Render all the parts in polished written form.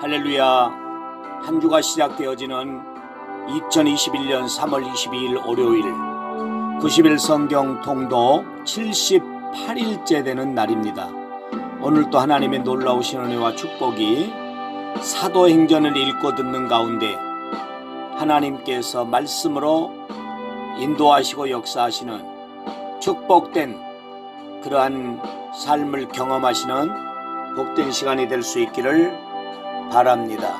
할렐루야. 한 주가 시작되어지는 2021년 3월 22일 월요일 90일 성경 통독 78일째 되는 날입니다. 오늘 또 하나님의 놀라우신 은혜와 축복이 사도행전을 읽고 듣는 가운데 하나님께서 말씀으로 인도하시고 역사하시는 축복된 그러한 삶을 경험하시는 복된 시간이 될 수 있기를 바랍니다.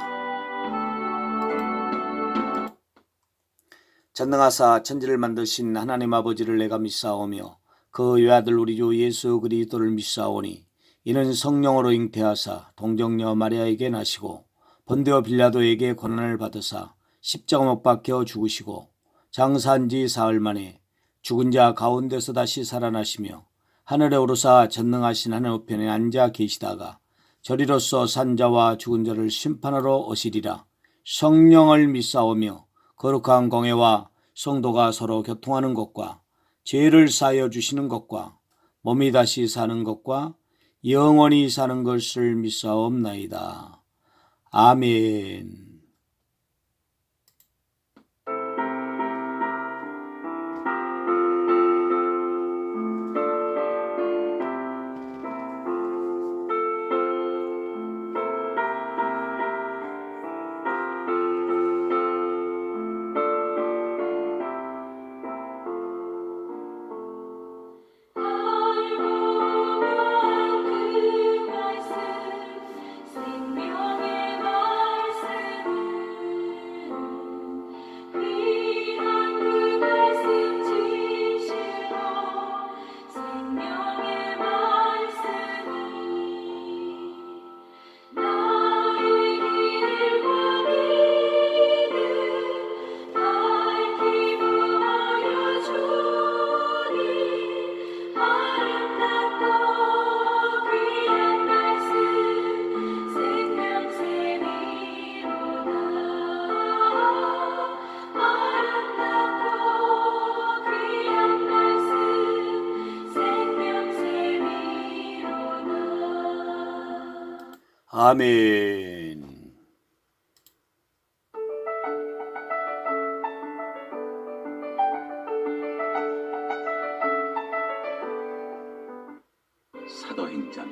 전능하사 천지를 만드신 하나님 아버지를 내가 믿사오며 그 외아들 우리 주 예수 그리스도를 믿사오니 이는 성령으로 잉태하사 동정녀 마리아에게 나시고 본디오 빌라도에게 고난을 받으사 십자가 못 박혀 죽으시고 장사한 지 사흘 만에 죽은 자 가운데서 다시 살아나시며 하늘에 오르사 전능하신 하늘 우편에 앉아 계시다가 저리로서 산자와 죽은 자를 심판하러 오시리라. 성령을 믿사오며 거룩한 공회와 성도가 서로 교통하는 것과 죄를 사하여 주시는 것과 몸이 다시 사는 것과 영원히 사는 것을 믿사옵나이다. 아멘. 아멘. 사도행전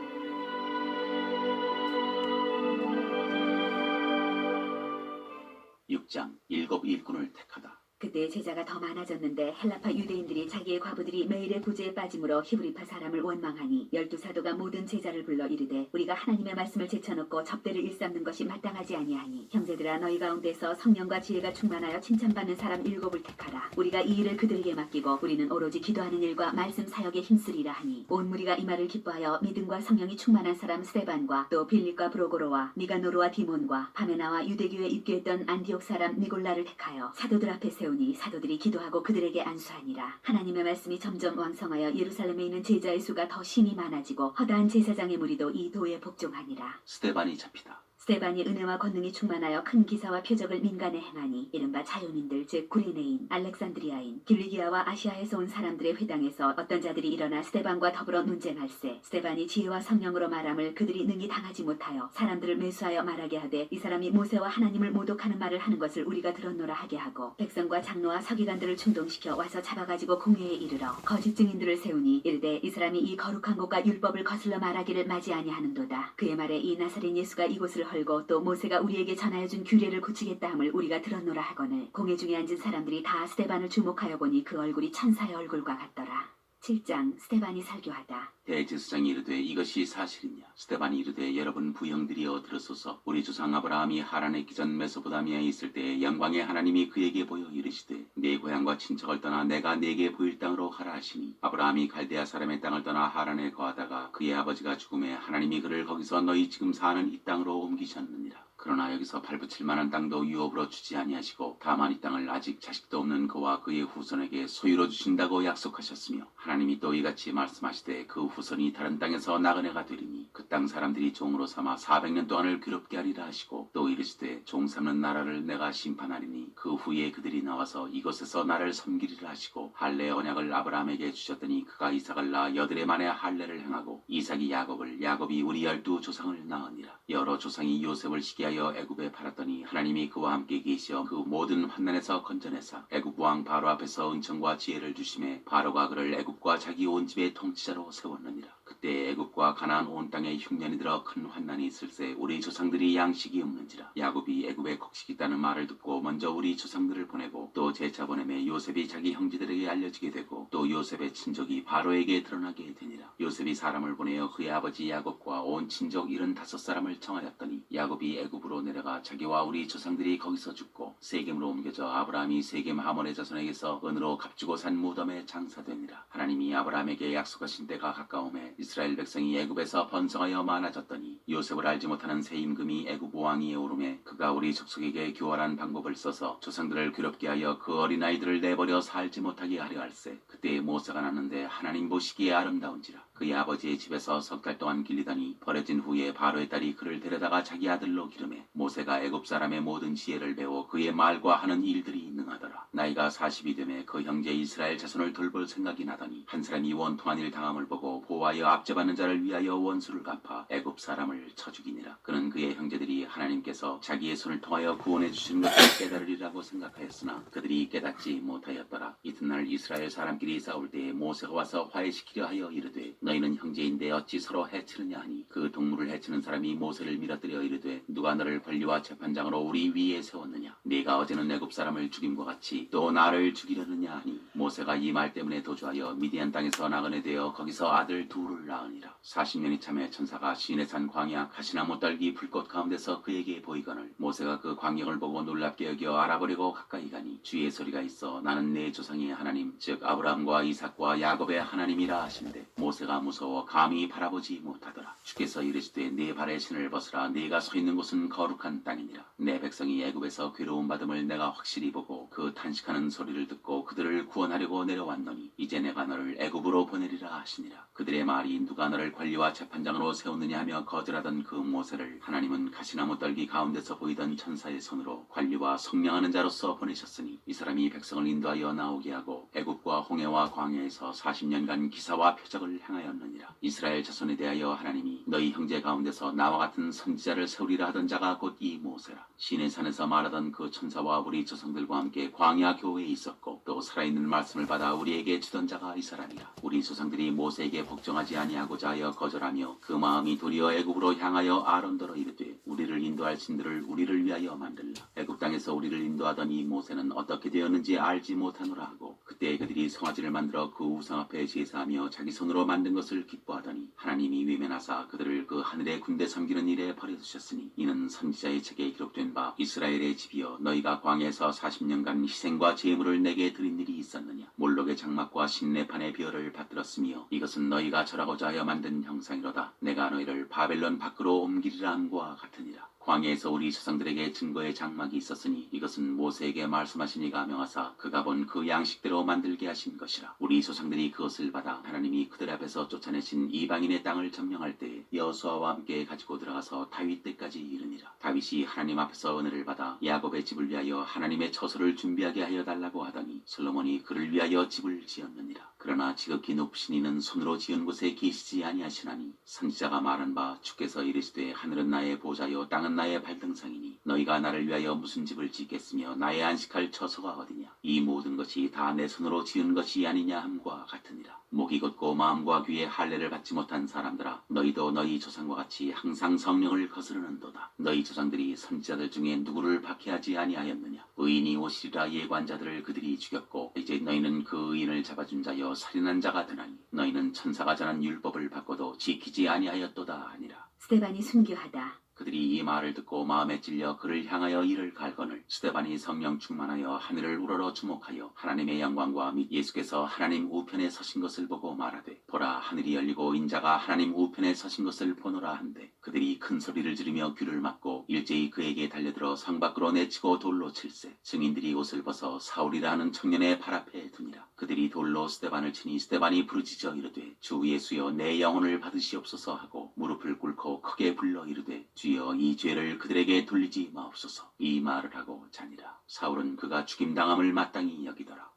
6장 일곱 일꾼을 택하다. 그때 제자가 더 많아졌는데 헬라파 유대인들이 자기의 과부들이 매일의 부재에 빠짐으로 히브리파 사람을 원망하니 12사도가 모든 제자를 불러 이르되 우리가 하나님의 말씀을 제쳐놓고 접대를 일삼는 것이 마땅하지 아니하니 형제들아 너희 가운데서 성령과 지혜가 충만하여 칭찬받는 사람 7을 택하라. 우리가 이 일을 그들에게 맡기고 우리는 오로지 기도하는 일과 말씀 사역에 힘쓰리라 하니 온 무리가 이 말을 기뻐하여 믿음과 성령이 충만한 사람 스데반과 또 빌립과 브로고로와 니가노르와 디몬과 바메나와 유대교에 입교했던 안디옥 사람 니골라를 택하여 사도들 앞에 세우니 사도들이 기도하고 그들에게 안수하니라. 하나님의 말씀이 점점 왕성하여 예루살렘에 있는 제자의 수가 더 심히 많아지고 허다한 제사장의 무리도 이 도에 복종하니라. 스데반이 잡히다. 스데반이 은혜와 권능이 충만하여 큰 기사와 표적을 민간에 행하니 이른바 자연인들 즉 구레네인, 알렉산드리아인, 길리기아와 아시아에서 온 사람들의 회당에서 어떤 자들이 일어나 스데반과 더불어 논쟁할세. 스데반이 지혜와 성령으로 말함을 그들이 능히 당하지 못하여 사람들을 매수하여 말하게 하되 이 사람이 모세와 하나님을 모독하는 말을 하는 것을 우리가 들었노라 하게 하고 백성과 장로와 서기관들을 충동시켜 와서 잡아가지고 공회에 이르러 거짓 증인들을 세우니 이르되 이 사람이 이 거룩한 곳과 율법을 거슬러 말하기를 마지 아니하는도다. 그의 말에 이 나사렛 예수가 이곳을 헐고 또 모세가 우리에게 전하여 준 규례를 고치겠다 함을 우리가 들었노라 하거늘 공회 중에 앉은 사람들이 다 스데반을 주목하여 보니 그 얼굴이 천사의 얼굴과 같더라. 7장 스데반이 설교하다. 대제사장이 이르되 이것이 사실이냐. 스데반이 이르되 여러분 부형들이여 들으소서. 우리 조상 아브라함이 하란에 있기 전 메소포타미아에 있을 때에 영광의 하나님이 그에게 보여 이르시되 네 고향과 친척을 떠나 내가 네게 보일 땅으로 가라 하시니 아브라함이 갈대아 사람의 땅을 떠나 하란에 거하다가 그의 아버지가 죽음에 하나님이 그를 거기서 너희 지금 사는 이 땅으로 옮기셨느니라. 그러나 여기서 발붙일 만한 땅도 유업으로 주지 아니하시고 다만 이 땅을 아직 자식도 없는 그와 그의 후손에게 소유로 주신다고 약속하셨으며 하나님이 또 이같이 말씀하시되 그 후손이 다른 땅에서 나그네가 되리니 그 땅 사람들이 종으로 삼아 400년 동안을 괴롭게 하리라 하시고 또 이르시되 종 삼는 나라를 내가 심판하리니 그 후에 그들이 나와서 이곳에서 나를 섬기리라 하시고 할례 언약을 아브라함에게 주셨더니 그가 이삭을 낳아 여드레 만에 할례를 행하고 이삭이 야곱을 야곱이 우리 12 조상을 낳으니라. 여러 조상이 요셉을 시기하여 인도하여 애굽에 팔았더니 하나님이 그와 함께 계시어 그 모든 환난에서 건져내사 애굽 왕 바로 앞에서 은총과 지혜를 주심에 바로가 그를 애굽과 자기 온 집의 통치자로 세웠느니라. 그때 애굽과 가나안 온 땅에 흉년이 들어 큰 환난이 있을세 우리 조상들이 양식이 없는지라. 야곱이 애굽에 곡식이 있다는 말을 듣고 먼저 우리 조상들을 보내고 또 재차 보내매 요셉이 자기 형제들에게 알려지게 되고 또 요셉의 친족이 바로에게 드러나게 되니라. 요셉이 사람을 보내어 그의 아버지 야곱과 온 친족 75사람을 청하였더니 야곱이 애굽으로 내려가 자기와 우리 조상들이 거기서 죽고 세겜으로 옮겨져 아브라함이 세겜 하몬의 자손에게서 은으로 값주고 산 무덤에 장사되니라. 하나님이 아브라함에게 약속하신 때가 가까움에 이스라엘 백성이 애굽에서 번성하여 많아졌더니 요셉을 알지 못하는 새 임금이 애굽 왕위에 오르매 그가 우리 족속에게 교활한 방법을 써서 조상들을 괴롭게 하여 그 어린아이들을 내버려 살지 못하게 하려 할세. 그때 모세가 났는데 하나님 보시기에 아름다운지라. 그의 아버지의 집에서 석 달 동안 길리더니 버려진 후에 바로의 딸이 그를 데려다가 자기 아들로 기르매 모세가 애굽 사람의 모든 지혜를 배워 그의 말과 하는 일들이 능하더라. 나이가 40이 되매 그 형제 이스라엘 자손을 돌볼 생각이 나더니 한 사람이 원통한 일 당함을 보고 보호하여 압제받는 자를 위하여 원수를 갚아 애굽 사람을 쳐 죽이니라. 그는 그의 형제들이 하나님께서 자기의 손을 통하여 구원해 주시는 것을 깨달으리라고 생각하였으나 그들이 깨닫지 못하였더라. 이튿날 이스라엘 사람끼리 싸울 때에 모세가 와서 화해시키려 하여 이르되 너희는 형제인데 어찌 서로 해치느냐 하니 그 동물을 해치는 사람이 모세를 밀어뜨려 이르되 누가 너를 관리와 재판장으로 우리 위에 세웠느냐. 네가 어제는 애굽 사람을 죽임과 같이 또 나를 죽이려느냐 하니 모세가 이 말 때문에 도주하여 미디안 땅에서 나그네 되어 거기서 아들 둘을 낳으니라. 40년이 참에 천사가 시내산 광야 가시나무 떨기 불꽃 가운데서 그에게 보이거늘 모세가 그 광경을 보고 놀랍게 여겨 알아보려고 가까이 가니 주의 소리가 있어 나는 내 조상의 하나님 즉 아브라함과 이삭과 야곱의 하나님이라 하신대 모세가 무서워 감히 바라보지 못하더라. 주께서 이르시되 네 발의 신을 벗으라. 네가 서 있는 곳은 거룩한 땅이니라. 내 백성이 애굽에서 괴로움 받음을 내가 확실히 보고 그 탄식하는 소리를 듣고 그들을 구원하려고 내려왔노니 이제 내가 너를 애굽으로 보내리라 하시니라. 그들의 말이 누가 너를 관리와 재판장으로 세웠느냐 하며 거절하던 그 모세를 하나님은 가시나무 떨기 가운데서 보이던 천사의 손으로 관리와 성령하는 자로서 보내셨으니 이 사람이 백성을 인도하여 나오게 하고 애굽과 홍해와 광야에서 40년간 기사와 표적을 행하였느니라. 이스라엘 자손에 대하여 하나님이 너희 형제 가운데서 나와 같은 선지자를 세우리라 하던 자가 곧 이 모세라. 시내산에서 말하던 그 천사와 우리 조상들과 함께 광야 교회에 있었고 또 살아있는 말씀을 받아 우리에게 주던 자가 이 사람이라. 우리 조상들이 모세에게 복종하지 아니하고자 하여 거절하며 그 마음이 도리어 애굽으로 향하여 아론더러 이르되 우리를 인도할 신들을 우리를 위하여 만들라. 애굽 땅에서 우리를 인도하던 이 모세는 어떻게 되었는지 알지 못하노라 하고 그때 그들이 송아지를 만들어 그 우상 앞에 제사하며 자기 손으로 만든 것을 기뻐하더니 하나님이 외면하사 그들을 그 하늘의 군대 섬기는 일에 버려두셨으니 이는 선지자의 책에 기록된 바 이스라엘의 집이여 너희가 광야에서 40년간 희생과 제물을 내게 드린 일이 있었느냐. 몰록의 장막과 신내판의 비어를 받들었으며 이것은 너희가 절하고자 하여 만든 형상이로다. 내가 너희를 바벨론 밖으로 옮기리라 함과 같으니라. 광야에서 우리 조상들에게 증거의 장막이 있었으니 이것은 모세에게 말씀하신 이가 명하사 그가 본 그 양식대로 만들게 하신 것이라. 우리 조상들이 그것을 받아 하나님이 그들 앞에서 쫓아내신 이방인의 땅을 점령할 때에 여호수아와 함께 가지고 들어가서 다윗 때까지 이르니라. 다윗이 하나님 앞에서 은혜를 받아 야곱의 집을 위하여 하나님의 처소를 준비하게 하여 달라고 하더니 솔로몬이 그를 위하여 집을 지었느니라. 그러나 지극히 높으신 이는 손으로 지은 곳에 계시지 아니하시나니 선지자가 말한 바 주께서 이르시되 하늘은 나의 보좌요 땅은 나의 발등상이니 너희가 나를 위하여 무슨 집을 짓겠으며 나의 안식할 처소가 어디냐. 이 모든 것이 다 내 손으로 지은 것이 아니냐 함과 같으니라. 목이 곧고 마음과 귀에 할례를 받지 못한 사람들아 너희도 너희 조상과 같이 항상 성령을 거스르는도다. 너희 조상들이 선지자들 중에 누구를 박해하지 아니하였느냐. 의인이 오시리라 예관자들을 그들이 죽였고 이제 너희는 그 의인을 잡아준 자여 살인한 자가 되나니 너희는 천사가 전한 율법을 받고도 지키지 아니하였도다 하니라. 스데반이 순교하다. 그들이 이 말을 듣고 마음에 찔려 그를 향하여 이를 갈거늘 스데반이 성령 충만하여 하늘을 우러러 주목하여 하나님의 영광과 및 예수께서 하나님 우편에 서신 것을 보고 말하되 보라 하늘이 열리고 인자가 하나님 우편에 서신 것을 보노라 한데 그들이 큰 소리를 지르며 귀를 막고 일제히 그에게 달려들어 성 밖으로 내치고 돌로 칠세. 증인들이 옷을 벗어 사울이라 하는 청년의 발 앞에 두니라. 그들이 돌로 스데반을 치니 스데반이 부르짖어 이르되 주 예수여 내 영혼을 받으시옵소서 하고 무릎을 꿇고 크게 불러 이르되 주여 이 죄를 그들에게 돌리지 마옵소서. 이 말을 하고 자니라. 사울은 그가 죽임당함을 마땅히 여기더라.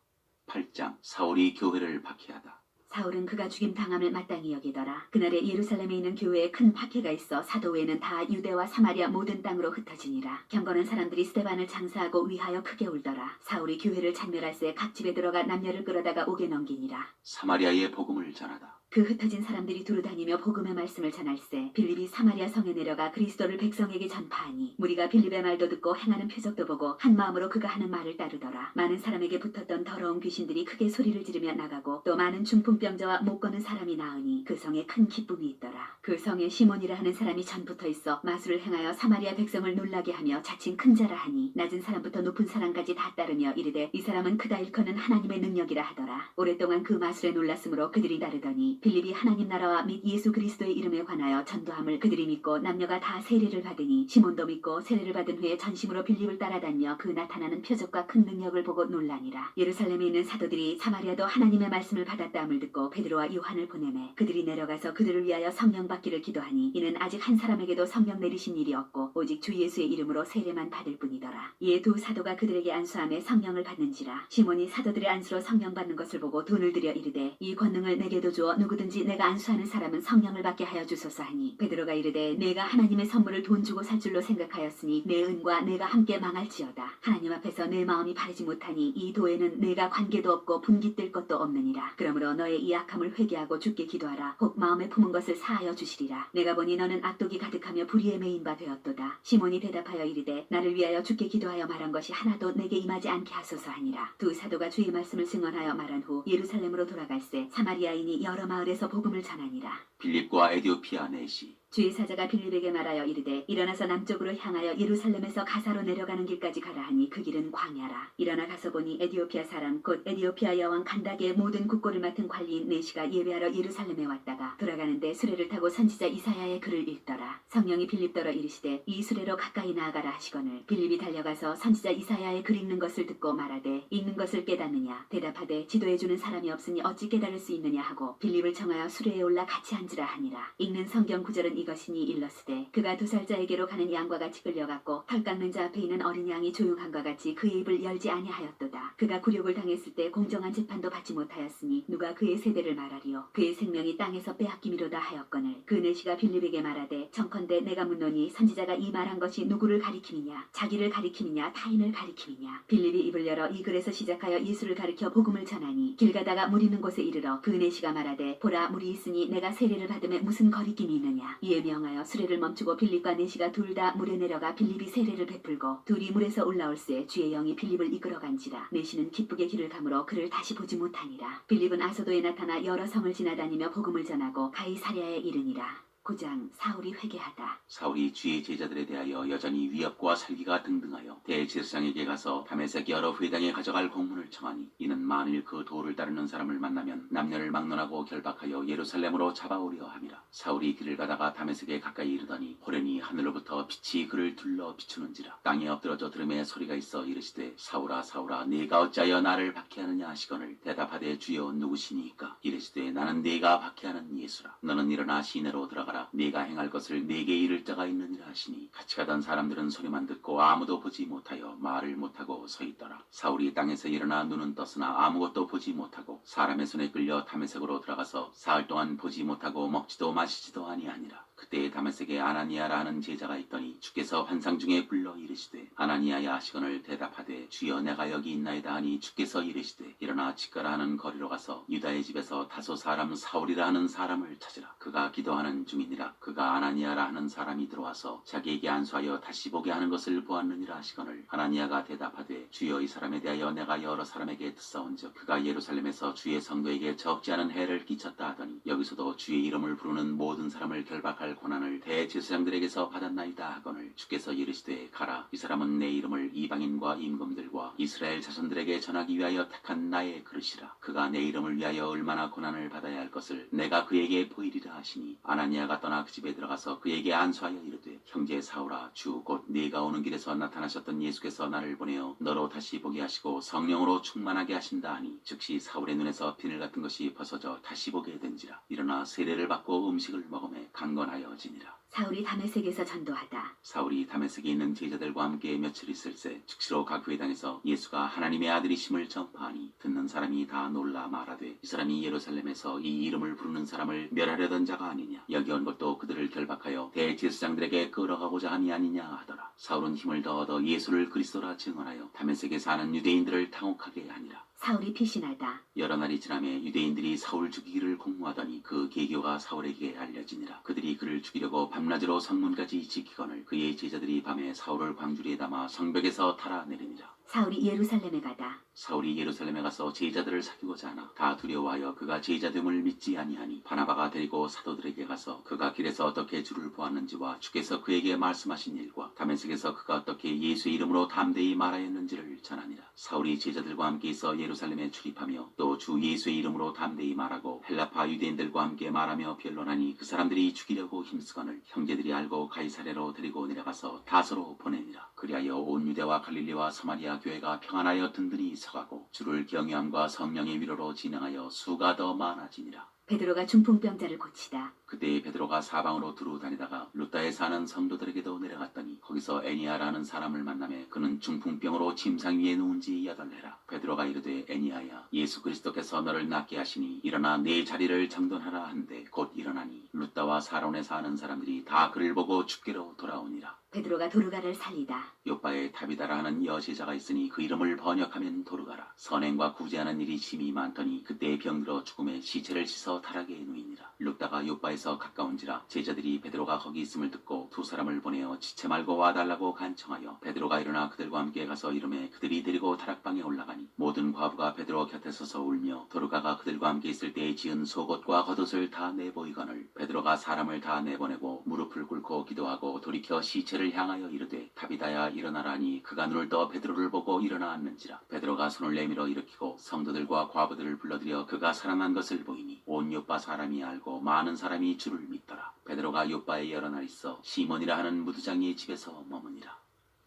8장 사울이 교회를 박해하다. 사울은 그가 죽임 당함을 마땅히 여기더라. 그날에 예루살렘에 있는 교회에 큰 박해가 있어 사도 외에는 다 유대와 사마리아 모든 땅으로 흩어지니라. 경건한 사람들이 스데반을 장사하고 위하여 크게 울더라. 사울이 교회를 찬멸할새 각 집에 들어가 남녀를 끌어다가 옥에 넘기니라. 사마리아의 복음을 전하다. 그 흩어진 사람들이 두루다니며 복음의 말씀을 전할세 빌립이 사마리아 성에 내려가 그리스도를 백성에게 전파하니 무리가 빌립의 말도 듣고 행하는 표적도 보고 한 마음으로 그가 하는 말을 따르더라. 많은 사람에게 붙었던 더러운 귀신들이 크게 소리를 지르며 나가고 또 많은 중풍병자와 못 걷는 사람이 나으니 그 성에 큰 기쁨이 있더라. 그 성에 시몬이라 하는 사람이 전부터 있어 마술을 행하여 사마리아 백성을 놀라게 하며 자칭 큰 자라 하니 낮은 사람부터 높은 사람까지 다 따르며 이르되 이 사람은 크다 일컫는 하나님의 능력이라 하더라. 오랫동안 그 마술에 놀랐으므로 그들이 따르더니 빌립이 하나님 나라와 및 예수 그리스도의 이름에 관하여 전도함을 그들이 믿고 남녀가 다 세례를 받으니 시몬도 믿고 세례를 받은 후에 전심으로 빌립을 따라다니며 그 나타나는 표적과 큰 능력을 보고 놀라니라. 예루살렘에 있는 사도들이 사마리아도 하나님의 말씀을 받았다함을 듣고 베드로와 요한을 보내매 그들이 내려가서 그들을 위하여 성령 받기를 기도하니 이는 아직 한 사람에게도 성령 내리신 일이 없고 오직 주 예수의 이름으로 세례만 받을 뿐이더라. 이에 두 사도가 그들에게 안수하며 성령을 받는지라. 시몬이 사도들의 안수로 성령 받는 것을 보고 돈을 들여 이르되 이 권능을 내게도 주어 누구든지 내가 안수하는 사람은 성령을 받게 하여 주소서 하니 베드로가 이르되 내가 하나님의 선물을 돈 주고 살 줄로 생각하였으니 내 은과 내가 함께 망할지어다. 하나님 앞에서 내 마음이 바르지 못하니 이 도에는 내가 관계도 없고 분기 뜰 것도 없느니라. 그러므로 너의 이 악함을 회개하고 주께 기도하라. 혹 마음에 품은 것을 사하여 주시리라. 내가 보니 너는 악독이 가득하며 불의에 매인 바 되었도다. 시몬이 대답하여 이르되 나를 위하여 주께 기도하여 말한 것이 하나도 내게 임하지 않게 하소서 하니라. 두 사도가 주의 말씀을 증언하여 말한 후 예루살렘으로 돌아갈새 사마리아인이 여러 마을에서 복음을 전하니라. 빌립과 에디오피아 내시. 주의 사자가 빌립에게 말하여 이르되 일어나서 남쪽으로 향하여 예루살렘에서 가사로 내려가는 길까지 가라 하니 그 길은 광야라. 일어나 가서 보니 에디오피아 사람 곧 에디오피아 여왕 간닥의 모든 국고를 맡은 관리인 내시가 예배하러 예루살렘에 왔다가 돌아가는데 수레를 타고 선지자 이사야의 글을 읽더라. 성령이 빌립더러 이르시되 이 수레로 가까이 나아가라 하시거늘 빌립이 달려가서 선지자 이사야의 글 읽는 것을 듣고 말하되 읽는 것을 깨닫느냐 대답하되 지도해주는 사람이 없으니 어찌 깨달을 수 있느냐 하고 빌립을 청하여 수레에 올라 같이 앉으라 하니라. 읽는 성경 구절은 이것이니 일렀으되 그가 두 살자에게로 가는 양과 같이 끌려갔고 털 깎는 자 앞에 있는 어린 양이 조용함과 같이 그의 입을 열지 아니하였도다. 그가 굴욕을 당했을 때 공정한 재판도 받지 못하였으니 누가 그의 세대를 말하리요. 그의 생명이 땅에서 빼앗김이로다 하였거늘 그 내시가 빌립에게 말하되 청컨대 내가 묻노니 선지자가 이 말한 것이 누구를 가리킴이냐 자기를 가리킴이냐 타인을 가리킴이냐. 빌립이 입을 열어 이 글에서 시작하여 예수를 가리켜 복음을 전하니 길 가다가 물 있는 곳에 이르러 그 내시가 말하되 보라 물이 있으니 내가 세례를 받음에 무슨 거리낌이 있느냐. 이에 명하여 수레를 멈추고 빌립과 내시가 둘 다 물에 내려가 빌립이 세례를 베풀고 둘이 물에서 올라올새 주의 영이 빌립을 이끌어간지라. 내시는 기쁘게 길을 가므로 그를 다시 보지 못하니라. 빌립은 아소도에 나타나 여러 성을 지나다니며 복음을 전하고 가이사랴에 이르니라. 9장 사울이 회개하다. 사울이 주의 제자들에 대하여 여전히 위협과 살기가 등등하여 대제사장에게 가서 다메섹 여러 회당에 가져갈 공문을 청하니 이는 만일 그 도를 따르는 사람을 만나면 남녀를 막론하고 결박하여 예루살렘으로 잡아오려 함이라. 사울이 길을 가다가 다메섹에 가까이 이르더니 호련히 하늘로부터 빛이 그를 둘러 비추는지라. 땅에 엎드러져 들음에 소리가 있어 이르시되 사울아 사울아 네가 어찌하여 나를 박해하느냐 하시거늘 대답하되 주여 누구시니까. 이르시되 나는 네가 박해하는 예수라. 너는 일어나 시내로 들어가라. 네가 행할 것을 네게 이를 자가 있느니라 하시니 같이 가던 사람들은 소리만 듣고 아무도 보지 못하여 말을 못하고 서 있더라. 사울이 땅에서 일어나 눈은 떴으나 아무것도 보지 못하고 사람의 손에 끌려 다메섹으로 들어가서 사흘 동안 보지 못하고 먹지도 마시지도 아니하니라. 그때 다메섹에 아나니아라 하는 제자가 있더니 주께서 환상 중에 불러 이르시되 아나니아야 하시거늘 대답하되 주여 내가 여기 있나이다 하니 주께서 이르시되 일어나 치가라 하는 거리로 가서 유다의 집에서 다소 사람 사울이라 하는 사람을 찾으라. 그가 기도하는 중이니라. 그가 아나니아라 하는 사람이 들어와서 자기에게 안수하여 다시 보게 하는 것을 보았느니라 하시거늘 아나니아가 대답하되 주여 이 사람에 대하여 내가 여러 사람에게 듣사온즉 그가 예루살렘에서 주의 성도에게 적지 않은 해를 끼쳤다 하더니 여기서도 주의 이름을 부르는 모든 사람을 결박할 고난을 대제사장들에게서 받았나이다 하거늘 주께서 이르시되 가라. 이 사람은 내 이름을 이방인과 임금들과 이스라엘 자손들에게 전하기 위하여 택한 나의 그릇이라. 그가 내 이름을 위하여 얼마나 고난을 받아야 할 것을 내가 그에게 보이리라 하시니 아나니아가 떠나 그 집에 들어가서 그에게 안수하여 이르되 형제 사울아 주 곧 네가 오는 길에서 나타나셨던 예수께서 나를 보내어 너로 다시 보게 하시고 성령으로 충만하게 하신다 하니 즉시 사울의 눈에서 비늘 같은 것이 벗어져 다시 보게 된지라. 일어나 세례를 받고 음식을 먹으매 강건하여 전파하여지니라. 사울이 다메섹에서 전도하다. 사울이 다메섹에 있는 제자들과 함께 며칠 있을새 즉시로 각 회당에서 예수가 하나님의 아들이심을 전파하니 듣는 사람이 다 놀라 말하되 이 사람이 예루살렘에서 이 이름을 부르는 사람을 멸하려던 자가 아니냐. 여기 온 것도 그들을 결박하여 대제사장들에게 끌어가고자 하니 아니냐 하더라. 사울은 힘을 더 얻어 예수를 그리스도라 증언하여 다메섹에 사는 유대인들을 당혹하게 하니라. 사울이 피신하다. 여러 날이 지나매 유대인들이 사울 죽이기를 공모하더니 그 계교가 사울에게 알려지니라. 그들이 그를 죽이려고 밤낮으로 성문까지 지키거늘 그의 제자들이 밤에 사울을 광주리에 담아 성벽에서 탈아내리니라. 사울이 예루살렘에 가다. 사울이 예루살렘에 가서 제자들을 사귀고자 하나 다 두려워하여 그가 제자됨을 믿지 아니하니 바나바가 데리고 사도들에게 가서 그가 길에서 어떻게 주를 보았는지와 주께서 그에게 말씀하신 일과 다메섹에서 그가 어떻게 예수의 이름으로 담대히 말하였는지를 전하니라. 사울이 제자들과 함께 있어 예루살렘에 출입하며 또 주 예수의 이름으로 담대히 말하고 헬라파 유대인들과 함께 말하며 변론하니 그 사람들이 죽이려고 힘쓰거늘 형제들이 알고 가이사랴로 데리고 내려가서 다소로 보내니라. 그리하여 온 유대와 갈릴리와 사마리아 교회가 평안하여 든든히 서가고 주를 경외함과 성령의 위로로 진행하여 수가 더 많아지니라. 베드로가 중풍병자를 고치다. 그때 베드로가 사방으로 두루 다니다가 루다에 사는 성도들에게도 내려갔더니 거기서 애니아라는 사람을 만나매 그는 중풍병으로 침상 위에 누운 지 8해라. 베드로가 이르되 애니아야 예수 그리스도께서 너를 낫게 하시니 일어나 내 자리를 정돈하라 한데 곧 일어나니 루다와 사론에 사는 사람들이 다 그를 보고 주께로 돌아오니라. 베드로가 도르가를 살리다. 요바에 다비다라 하는 여제자가 있으니 그 이름을 번역하면 도르가라. 선행과 구제하는 일이 심히 많더니 그때 병들어 죽음에 시체를 씻어 타락에 누이니라. 루다가 요바에서 가까운지라 제자들이 베드로가 거기 있음을 듣고 두 사람을 보내어 지체 말고 와달라고 간청하여 베드로가 일어나 그들과 함께 가서 이름에 그들이 데리고 타락방에 올라가니 모든 과부가 베드로 곁에 서서 울며 도르가가 그들과 함께 있을 때에 지은 속옷과 겉옷을 다 내보이거늘 베드로가 사람을 다 내보내고 무릎을 꿇고 기도하고 돌이켜 시체를 향하여 이르되 다비다야 일어나라니 그가 눈을 떠 베드로를 보고 일어나 앉는지라. 베드로가 손을 내밀어 일으키고 성도들과 과부들을 불러들여 그가 살아난 것을 보이니 온 요빠 사람이 알고 많은 사람이 주를 믿더라. 베드로가 요빠에 여러 날 있어 시몬이라 하는 무두장이의 집에서 머무니라.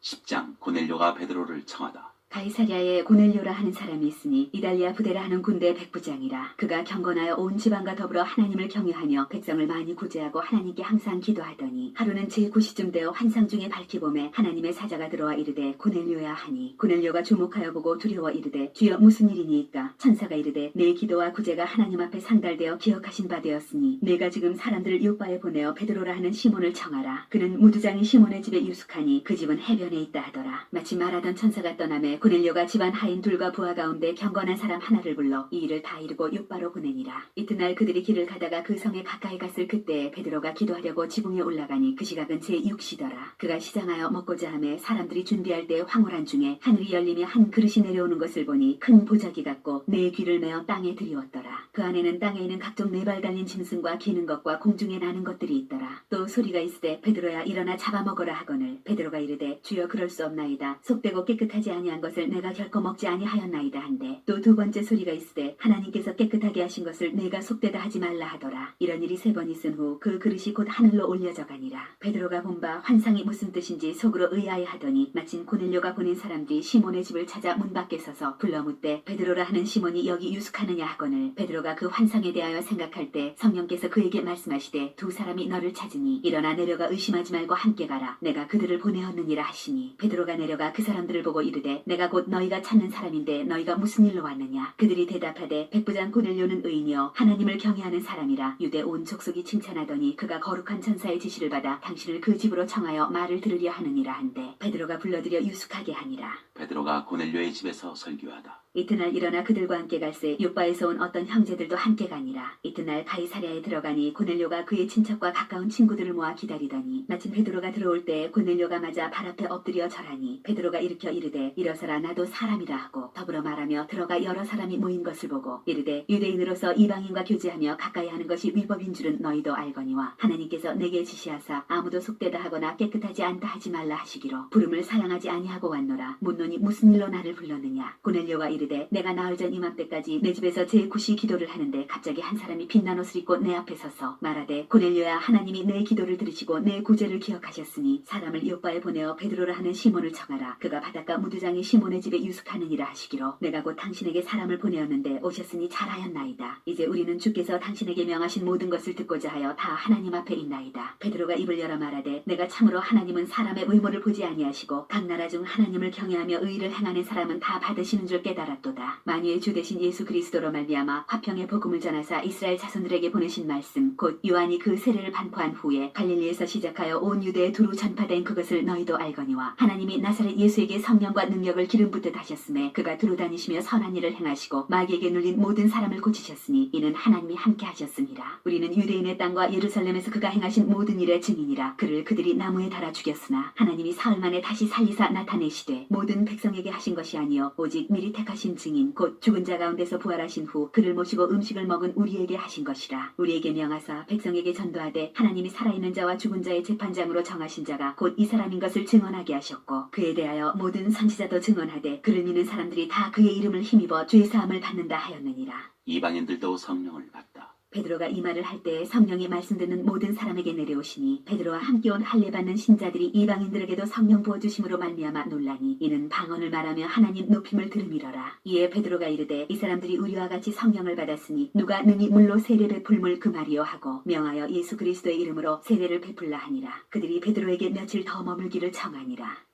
10장 고넬료가 베드로를 청하다. 가이사랴에 고넬료라 하는 사람이 있으니 이달리아 부대라 하는 군대 백부장이라. 그가 경건하여 온 지방과 더불어 하나님을 경외하며 백성을 많이 구제하고 하나님께 항상 기도하더니 하루는 제9시쯤 되어 환상 중에 밝히 보매 하나님의 사자가 들어와 이르되 고넬료야 하니 고넬료가 주목하여 보고 두려워 이르되 주여 무슨 일이니이까. 천사가 이르되 내 기도와 구제가 하나님 앞에 상달되어 기억하신 바 되었으니 내가 지금 사람들을 요바에 보내어 베드로라 하는 시몬을 청하라. 그는 무두장이 시몬의 집에 유숙하니 그 집은 해변에 있다 하더라. 마치 말하던 천사가 떠나매 고넬료가 집안 하인 둘과 부하 가운데 경건한 사람 하나를 불러 이 일을 다 이루고 요바로 보내니라. 이튿날 그들이 길을 가다가 그 성에 가까이 갔을 그때에 베드로가 기도하려고 지붕에 올라가니 그 시각은 제6시더라. 그가 시장하여 먹고자 하매 사람들이 준비할 때 황홀한 중에 하늘이 열리며 한 그릇이 내려오는 것을 보니 큰 보자기 같고 네 귀를 메어 땅에 들이웠더라. 그 안에는 땅에 있는 각종 네 발 달린 짐승과 기는 것과 공중에 나는 것들이 있더라. 또 소리가 있으되 베드로야 일어나 잡아먹어라 하거늘 베드로가 이르되 주여 그럴 수 없나이다. 속되고 깨끗하지 아니한 것을 내가 결코 먹지 아니하였나이다 한데 또 두 번째 소리가 있으되 하나님께서 깨끗하게 하신 것을 내가 속되다 하지 말라 하더라. 이런 일이 3번 있은 후 그 그릇이 곧 하늘로 올려져 가니라. 베드로가 본 바 환상이 무슨 뜻인지 속으로 의아해하더니 마침 고넬료가 보낸 사람들이 시몬의 집을 찾아 문 밖에 서서 불러 묻되 베드로라 하는 시몬이 여기 유숙하느냐 하거늘 베드로가 그 환상에 대하여 생각할 때 성령께서 그에게 말씀하시되 두 사람이 너를 찾으니 일어나 내려가 의심하지 말고 함께 가라. 내가 그들을 보내었느니라 하시니 베드로가 내려가 그 사람들을 보고 이르되 내가 곧 너희가 찾는 사람인데 너희가 무슨 일로 왔느냐. 그들이 대답하되 백부장 고넬료는 의인이여 하나님을 경외하는 사람이라. 유대 온 족속이 칭찬하더니 그가 거룩한 천사의 지시를 받아 당신을 그 집으로 청하여 말을 들으려 하느니라 한데 베드로가 불러들여 유숙하게 하니라. 베드로가 고넬료의 집에서 설교하다. 이튿날 일어나 그들과 함께 갈새 요바에서 온 어떤 형제들도 함께 가니라. 이튿날 가이사랴에 들어가니 고넬료가 그의 친척과 가까운 친구들을 모아 기다리더니 마침 베드로가 들어올 때 고넬료가 맞아 발 앞에 엎드려 절하니 베드로가 일으켜 이르되 일어서라 나도 사람이라 하고 더불어 말하며 들어가 여러 사람이 모인 것을 보고 이르되 유대인으로서 이방인과 교제하며 가까이 하는 것이 위법인 줄은 너희도 알거니와 하나님께서 내게 지시하사 아무도 속되다 하거나 깨끗하지 않다 하지 말라 하시기로 부름을 사랑하지 아니하고 왔노라. 묻노니 무슨 일로 나를 불렀느냐. 고넬료가 이르되 내가 나흘 전 이맘때까지 내 집에서 제9시 기도를 하는데 갑자기 한 사람이 빛난 옷을 입고 내 앞에 서서 말하되 고넬료야, 하나님이 내 기도를 들으시고 내 구제를 기억하셨으니 사람을 요바에 보내어 베드로라 하는 시몬을 청하라. 그가 바닷가 무두장의 시몬의 집에 유숙하느니라 하시기로 내가 곧 당신에게 사람을 보내었는데 오셨으니 잘하였나이다. 이제 우리는 주께서 당신에게 명하신 모든 것을 듣고자 하여 다 하나님 앞에 있나이다. 베드로가 입을 열어 말하되 내가 참으로 하나님은 사람의 외모를 보지 아니하시고 각 나라 중 하나님을 경외하며 의를 행하는 사람은 다 받으시는 줄 깨달았도다. 만유의 주 되신 예수 그리스도로 말미암아 화평의 복음을 전하사 이스라엘 자손들에게 보내신 말씀 곧 요한이 그 세례를 반포한 후에 갈릴리에서 시작하여 온 유대에 두루 전파된 그것을 너희도 알거니와 하나님이 나사렛 예수에게 성령과 능력을 기름 붓듯 하셨음에 그가 두루 다니시며 선한 일을 행하시고 마귀에게 눌린 모든 사람을 고치셨으니 이는 하나님이 함께 하셨습니다. 우리는 유대인의 땅과 예루살렘에서 그가 행하신 모든 일의 증인이라. 그를 그들이 나무에 달아 죽였으나 하나님이 사흘 만에 다시 살리사 나타내시되 모든 백성에게 하신 것이 아니요 오직 미리 택하신 증인 곧 죽은 자 가운데서 부활하신 후 그를 모시고 음식을 먹은 우리에게 하신 것이라. 우리에게 명하사 백성에게 전도하되 하나님이 살아있는 자와 죽은 자의 재판장으로 정하신 자가 곧 이 사람인 것을 증언하게 하셨고 그에 대하여 모든 선지자도 증언하되 그를 믿는 사람들이 다 그의 이름을 힘입어 죄 사함을 받는다 하였느니라. 이방인들도 성령을 받다. 베드로가 이 말을 할 때 성령이 말씀 듣는 모든 사람에게 내려오시니 베드로와 함께 온 할례 받는 신자들이 이방인들에게도 성령 부어주심으로 말미암아 놀라니 이는 방언을 말하며 하나님 높임을 들음이러라. 이에 베드로가 이르되 이 사람들이 우리와 같이 성령을 받았으니 누가 능히 물로 세례 베풀물 그 말이요 하고 명하여 예수 그리스도의 이름으로 세례를 베풀라 하니라. 그들이 베드로에게 며칠 더 머물기를 청하니라.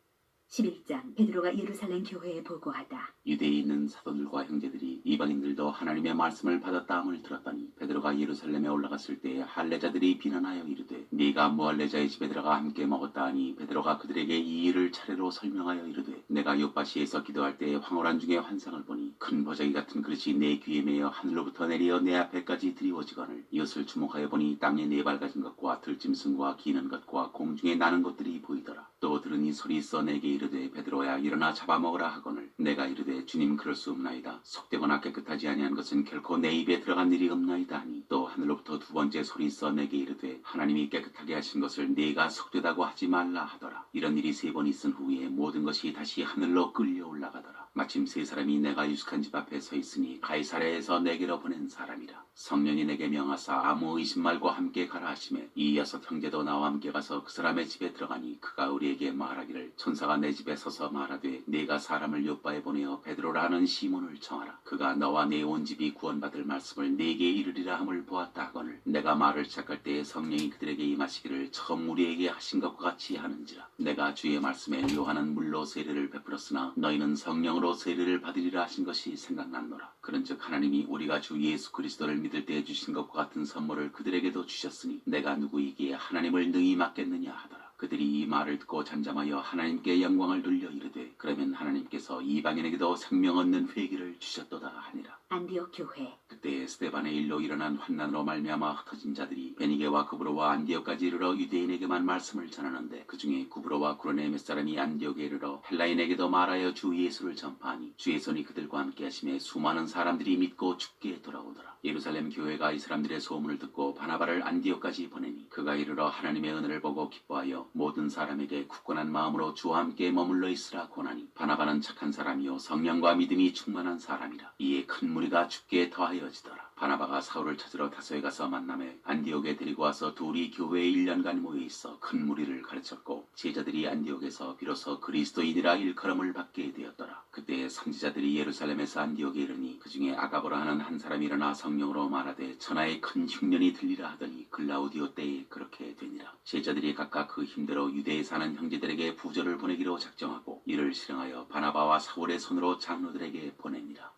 11장 베드로가 예루살렘 교회에 보고하다. 유대에 있는 사도들과 형제들이 이방인들도 하나님의 말씀을 받았다함을 들었더니 베드로가 예루살렘에 올라갔을 때 할례자들이 비난하여 이르되 네가 무할례자의 집에 들어가 함께 먹었다 하니 베드로가 그들에게 이 일을 차례로 설명하여 이르되 내가 요바시에서 기도할 때 황홀한 중에 환상을 보니 큰 보자기 같은 그릇이 내 귀에 매여 하늘로부터 내려 내 앞에까지 드리워지거늘 이것을 주목하여 보니 땅에 네 발 가진 것과 들짐승과 기는 것과 공중에 나는 것들이 보이더라. 또 들으니 소리 있어 내게 이르되 베드로야 일어나 잡아먹으라 하거늘 내가 이르되 주님 그럴 수 없나이다. 속되거나 깨끗하지 아니한 것은 결코 내 입에 들어간 일이 없나이다 하니 또 하늘로부터 두 번째 소리 있어 내게 이르되 하나님이 깨끗하게 하신 것을 네가 속되다고 하지 말라 하더라. 이런 일이 3번 있은 후에 모든 것이 다시 하늘로 끌려 올라가더라. 마침 3사람이 내가 유숙한 집 앞에 서 있으니 가이사랴에서 내게로 보낸 사람이라. 성령이 내게 명하사 아무 의심 말고 함께 가라 하시매 이 6 형제도 나와 함께 가서 그 사람의 집에 들어가니 그가 우리에게 말하기를 천사가 내 집에 서서 말하되 네가 사람을 요바에 보내어 베드로라 하는 시몬을 청하라. 그가 너와 내 온 집이 구원받을 말씀을 네게 이르리라 함을 보았다 하거늘 내가 말을 시작할 때에 성령이 그들에게 임하시기를 처음 우리에게 하신 것과 같이 하는지라. 내가 주의 말씀에 요한은 물로 세례를 베풀었으나 너희는 성령으로 세례를 받으리라 하신 것이 생각났노라. 그런즉 하나님이 우리가 주 예수 그리스도를 믿을 때 주신 것과 같은 선물을 그들에게도 주셨으니 내가 누구이기에 하나님을 능히 맡겠느냐 하더라. 그들이 이 말을 듣고 잠잠하여 하나님께 영광을 돌려 이르되 그러면 하나님께서 이방인에게도 생명 얻는 회개를 주셨도다 하니라. 안디옥 교회 그때 스데반의 일로 일어난 환난으로 말미암아 흩어진 자들이 베니게와 구브로와 안디옥까지 이르러 유대인에게만 말씀을 전하는데 그 중에 구브로와 구로네 몇 사람이 안디옥에 이르러 헬라인에게도 말하여 주 예수를 전파하니 주의 손이 그들과 함께 하심에 수많은 사람들이 믿고 죽게 돌아오더라. 예루살렘 교회가 이 사람들의 소문을 듣고 바나바를 안디옥까지 보내니 그가 이르러 하나님의 은혜를 보고 기뻐하여 모든 사람에게 굳건한 마음으로 주와 함께 머물러 있으라 권하니 바나바는 착한 사람이요 성령과 믿음이 충만한 사람이라. 이에 큰 무리가 죽게 더하여지더라. 바나바가 사울을 찾으러 다소에 가서 만나매 안디옥에 데리고 와서 둘이 교회에 1년간 모여 있어 큰 무리를 가르쳤고 제자들이 안디옥에서 비로소 그리스도인이라 일컬음을 받게 되었더라. 그때 선지자들이 예루살렘에서 안디옥에 이르니 그 중에 아가보라 하는 한 사람이 일어나 성령으로 말하되 천하에 큰 흉년이 들리라 하더니 글라우디오 때에 그렇게 되니라. 제자들이 각각 그 힘대로 유대에 사는 형제들에게 부조를 보내기로 작정하고 이를 실행하여 바나바와 사울의 손으로 장로들에게 보내니라.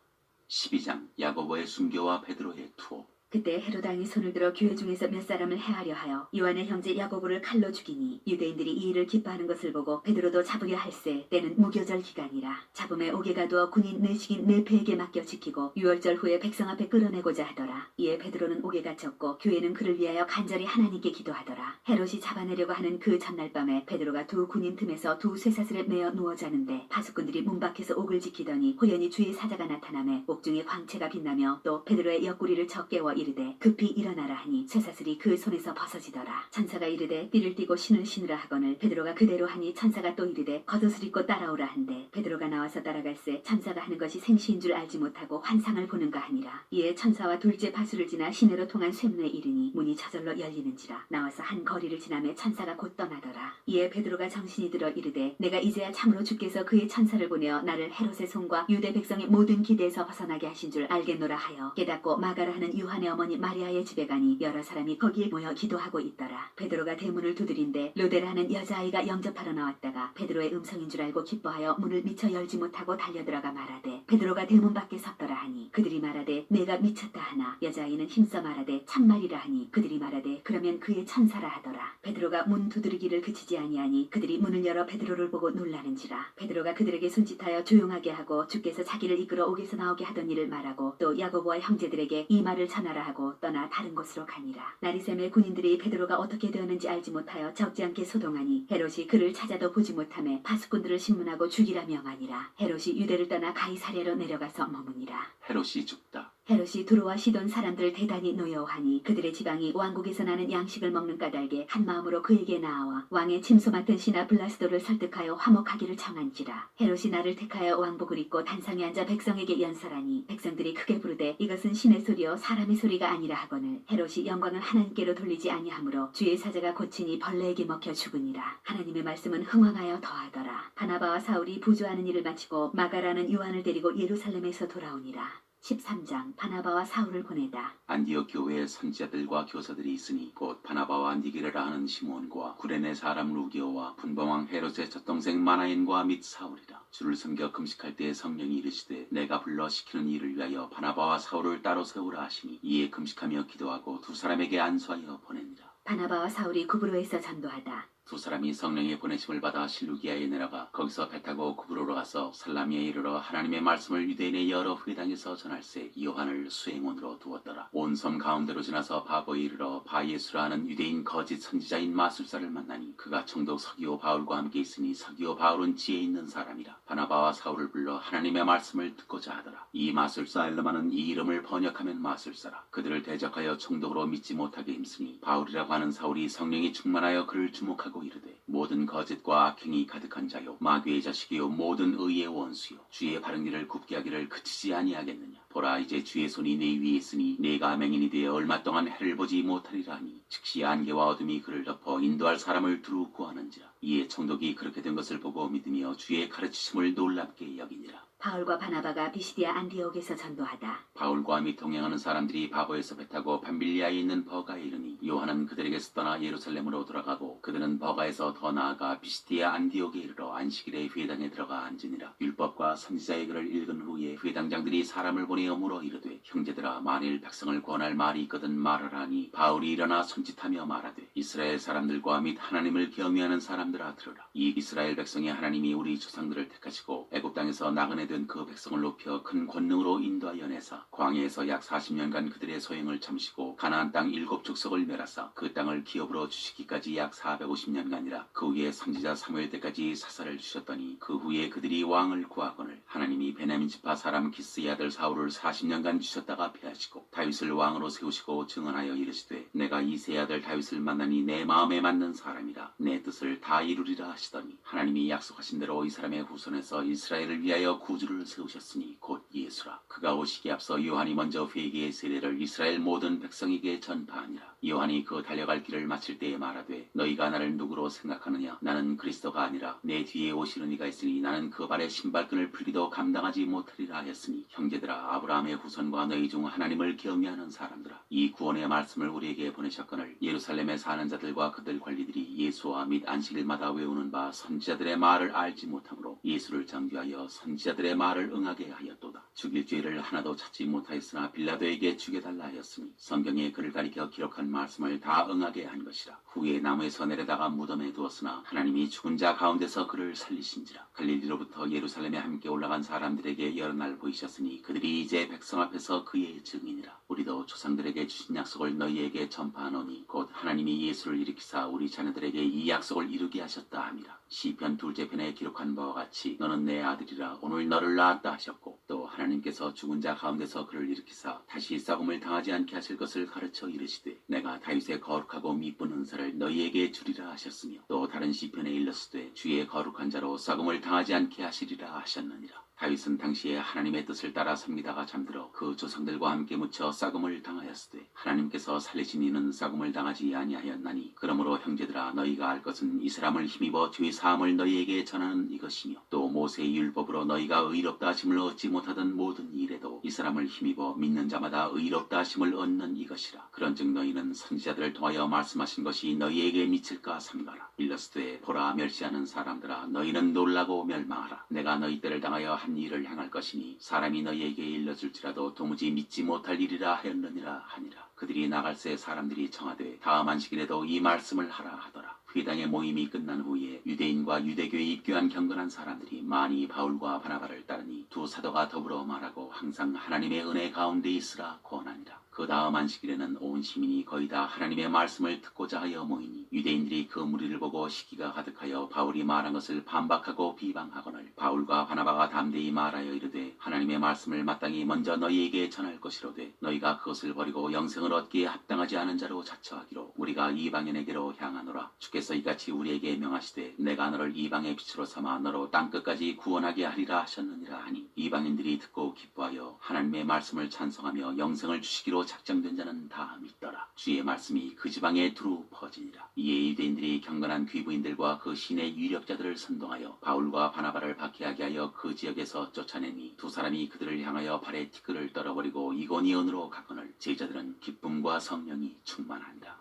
12장 야고보의 순교와 베드로의 투호. 그때 헤로당이 손을 들어 교회 중에서 몇 사람을 해하려 하여 요한의 형제 야고보를 칼로 죽이니 유대인들이 이 일을 기뻐하는 것을 보고 베드로도 잡으려 할세 때는 무교절 기간이라. 잡음에 옥에 가두어 군인 내식인 네페에게 맡겨 지키고 유월절 후에 백성 앞에 끌어내고자 하더라. 이에 베드로는 옥에 갇혔고 교회는 그를 위하여 간절히 하나님께 기도하더라. 헤롯이 잡아내려고 하는 그 전날 밤에 베드로가 두 군인 틈에서 두 쇠사슬에 매어 누워 자는데 파수꾼들이 문 밖에서 옥을 지키더니 호연히 주의 사자가 나타나매 옥중에 광채가 빛나며 또 베드로의 옆구리를 쳐 깨워 이르되 급히 일어나라 하니 쇠사슬이 그 손에서 벗어지더라. 천사가 이르되 띠를 띠고 신을 신으라 하거늘 베드로가 그대로 하니 천사가 또 이르되 겉옷을 입고 따라오라 한대 베드로가 나와서 따라갈새 천사가 하는 것이 생시인 줄 알지 못하고 환상을 보는가 하니라. 이에 천사와 둘째 바수를 지나 시내로 통한 쇠문에 이르니 문이 저절로 열리는지라. 나와서 한 거리를 지나매 천사가 곧 떠나더라. 이에 베드로가 정신이 들어 이르되 내가 이제야 참으로 주께서 그의 천사를 보내어 나를 헤롯의 손과 유대 백성의 모든 기대에서 벗어나게 하신 줄 알겠노라 하여 깨닫고 마가라 하는 요한의 어머니 마리아의 집에 가니 여러 사람이 거기에 모여 기도하고 있더라. 베드로가 대문을 두드린데 로데라 하는 여자아이가 영접하러 나왔다가 베드로의 음성인 줄 알고 기뻐하여 문을 미처 열지 못하고 달려들어가 말하되 베드로가 대문 밖에 섰더라 하니 그들이 말하되 내가 미쳤다 하나 여자아이는 힘써 말하되 참말이라 하니 그들이 말하되 그러면 그의 천사라 하더라. 베드로가 문 두드리기를 그치지 아니하니 그들이 문을 열어 베드로를 보고 놀라는지라. 베드로가 그들에게 손짓하여 조용하게 하고 주께서 자기를 이끌어 옥에서 나오게 하던 일을 말하고 또 야고보와 형제들에게 이 말을 전하라 하고 떠나 다른 곳으로 가니라. 나리샘의 군인들이 베드로가 어떻게 되었는지 알지 못하여 적지 않게 소동하니 헤롯이 그를 찾아도 보지 못하매 파수꾼들을 신문하고 죽이라 명하니라. 헤롯이 유대를 떠나 가이사랴로 내려가서 머무니라. 헤롯이 죽다. 헤롯이 두로와 시돈 사람들을 대단히 노여워하니 그들의 지방이 왕국에서 나는 양식을 먹는 까닭에 한 마음으로 그에게 나아와 왕의 침소 맡은 신하 블라스도를 설득하여 화목하기를 청한지라. 헤롯이 나를 택하여 왕복을 입고 단상에 앉아 백성에게 연설하니 백성들이 크게 부르되 이것은 신의 소리요 사람의 소리가 아니라 하거늘 헤롯이 영광을 하나님께로 돌리지 아니하므로 주의 사자가 고치니 벌레에게 먹혀 죽으니라. 하나님의 말씀은 흥왕하여 더하더라. 바나바와 사울이 부조하는 일을 마치고 마가라는 요한을 데리고 예루살렘에서 돌아오니라. 13장 바나바와 사울을 보내다. 안디옥 교회에 선지자들과 교사들이 있으니 곧 바나바와 니게르라 하는 시몬과 구레네 사람 루기오와 분봉왕 헤롯의 젖동생 마나엔과 및 사울이라. 주를 섬겨 금식할 때에 성령이 이르시되 내가 불러 시키는 일을 위하여 바나바와 사울을 따로 세우라 하시니 이에 금식하며 기도하고 두 사람에게 안수하여 보내니라. 바나바와 사울이 구브로에서 전도하다. 두 사람이 성령의 보내심을 받아 실루기아에 내려가 거기서 배 타고 구브로로 가서 살라미에 이르러 하나님의 말씀을 유대인의 여러 회당에서 전할세 요한을 수행원으로 두었더라. 온 섬 가운데로 지나서 바보에 이르러 바예수라 하는 유대인 거짓 선지자인 마술사를 만나니 그가 총독 서기오 바울과 함께 있으니 서기오 바울은 지혜 있는 사람이라. 바나바와 사울을 불러 하나님의 말씀을 듣고자 하더라. 이 마술사 엘르마는 이 이름을 번역하면 마술사라. 그들을 대적하여 총독으로 믿지 못하게 힘쓰니 바울이라고 하는 사울이 성령이 충만하여 그를 주목하고 이르되 모든 거짓과 악행이 가득한 자요 마귀의 자식이요 모든 의의 원수요 주의 바른 길을 굽게 하기를 그치지 아니하겠느냐. 보라 이제 주의 손이 내 위에 있으니 내가 맹인이 되어 얼마 동안 해를 보지 못하리라 하니 즉시 안개와 어둠이 그를 덮어 인도할 사람을 두루 구하는지라. 이에 총독이 그렇게 된 것을 보고 믿으며 주의 가르치심을 놀랍게 여기니라. 바울과 바나바가 비시디아 안디옥에서 전도하다. 바울과 및 동행하는 사람들이 바보에서 배 타고 밤빌리아에 있는 버가에 이르니 요한은 그들에게서 떠나 예루살렘으로 돌아가고 그들은 버가에서 더 나아가 비시디아 안디옥에 이르러 안식일에 회당에 들어가 앉으니라. 율법과 선지자의 글을 읽은 후에 회당장들이 사람을 보내어 물어 이르되 형제들아 만일 백성을 권할 말이 있거든 말하라 하니 바울이 일어나 손짓하며 말하되 이스라엘 사람들과 및 하나님을 경외하는 사람들아 들으라. 이 이스라엘 백성의 하나님이 우리 조상들을 택하시고 애굽 땅에서 나그네 된 그 백성을 높여 큰 권능으로 인도하여 내사 광야에서 약 40년간 그들의 소행을 참으시고 가나안 땅 7족속을 멸하사 그 땅을 기업으로 주시기까지 약 450년간이라. 그 후에 선지자 사무엘 때까지 사사를 주셨더니 그 후에 그들이 왕을 구하거늘 하나님이 베냐민 지파 사람 기스의 아들 사울을 40년간 주셨다가 패하시고 다윗을 왕으로 세우시고 증언하여 이르시되 내가 이새의 아들 다윗을 만나니 내 마음에 맞는 사람이라 내 뜻을 다 이루리라 하시더니 하나님이 약속하신 대로 이 사람의 후손에서 이스라엘을 위하여 구주를 세우셨으니 곧 예수라. 그가 오시기에 앞서 요한이 먼저 회개의 세례를 이스라엘 모든 백성에게 전파하니라. 요한이 그 달려갈 길을 마칠 때에 말하되 너희가 나를 누구로 생각하느냐. 나는 그리스도가 아니라 내 뒤에 오시는 이가 있으니 나는 그 발의 신발끈을 풀기도 감당하지 못하리라 하였으니 형제들아 아브라함의 후손과 너희 중 하나님을 경외하는 사람들아 이 구원의 말씀을 우리에게 보내셨거늘 예루살렘에 사는 자들과 그들 관리들이 예수와 및 안식일마다 외우는 바 선지자들의 말을 알지 못하므로 예수를 정죄하여 선지자들의 말을 응하게 하였도다. 죽일 죄를 하나도 찾지 못하였으나 빌라도에게 죽여달라 하였으니 성경에 그를 가리켜 기록한 말씀을 다 응하게 한 것이라. 후에 나무에서 내려다가 무덤에 두었으나 하나님이 죽은 자 가운데서 그를 살리신지라. 갈릴리로부터 예루살렘에 함께 올라간 사람들에게 여러 날 보이셨으니 그들이 이제 백성 앞에서 그의 증인이라. 우리도 조상들에게 주신 약속을 너희에게 전파하노니 곧 하나님이 예수를 일으키사 우리 자녀들에게 이 약속을 이루게 하셨다 함이라. 시편 2째 편에 기록한 바와 같이 너는 내 아들이라 오늘 너를 낳았다 하셨고 또 하나님께서 죽은 자 가운데서 그를 일으키사 다시 썩음을 당하지 않게 하실 것을 가르쳐 이르시되 내가 다윗의 거룩하고 미쁜 은사를 너희에게 주리라 하셨으며 또 다른 시편에 일렀으되 주의 거룩한 자로 썩음을 당하지 않게 하시리라 하셨느니라. 다윗은 당시에 하나님의 뜻을 따라 섬기다가 잠들어 그 조상들과 함께 묻혀 썩음을 당하였으되 하나님께서 살리신 이는 썩음을 당하지 아니하였나니 그러므로 형제들아 너희가 알 것은 이 사람을 힘입어 죄 사함을 너희에게 전하는 이것이며 또 모세의 율법으로 너희가 의롭다 하심을 얻지 못하던 모든 일에도 이 사람을 힘입어 믿는 자마다 의롭다 하심을 얻는 이것이라. 그런즉 너희는 선지자들을 통하여 말씀하신 것이 너희에게 미칠까 삼가라. 일러스되 보라 멸시하는 사람들아 너희는 놀라고 멸망하라. 내가 너희 때를 당하여 한 일을 행할 것이니 사람이 너희에게 일러줄지라도 도무지 믿지 못할 일이라 하였느니라 하니라. 그들이 나갈새 사람들이 청하되 다음 안식일에도 이 말씀을 하라 하더라. 회당의 모임이 끝난 후에 유대인과 유대교에 입교한 경건한 사람들이 많이 바울과 바나바를 따르니 두 사도가 더불어 말하고 항상 하나님의 은혜 가운데 있으라 권하니라. 그 다음 안식일에는 온 시민이 거의 다 하나님의 말씀을 듣고자 하여 모이니 유대인들이 그 무리를 보고 시기가 가득하여 바울이 말한 것을 반박하고 비방하거늘 바울과 바나바가 담대히 말하여 이르되 하나님의 말씀을 마땅히 먼저 너희에게 전할 것이로되 너희가 그것을 버리고 영생을 얻기에 합당하지 않은 자로 자처하기로 우리가 이방인에게로 향하노라. 주께서 이같이 우리에게 명하시되 내가 너를 이방의 빛으로 삼아 너로 땅끝까지 구원하게 하리라 하셨느니라 하니 이방인들이 듣고 기뻐하여 하나님의 말씀을 찬송하며 영생을 주시기로 작정된 자는 다 믿더라. 주의 말씀이 그 지방에 두루 퍼지니라. 이에 유대인들이 경건한 귀부인들과 그 신의 유력자들을 선동하여 바울과 바나바를 박해하게 하여 그 지역에서 쫓아내니 두 사람이 그들을 향하여 발에 티끌을 떨어버리고 이고니온으로 가거늘 제자들은 기쁨과 성령이 충만한다.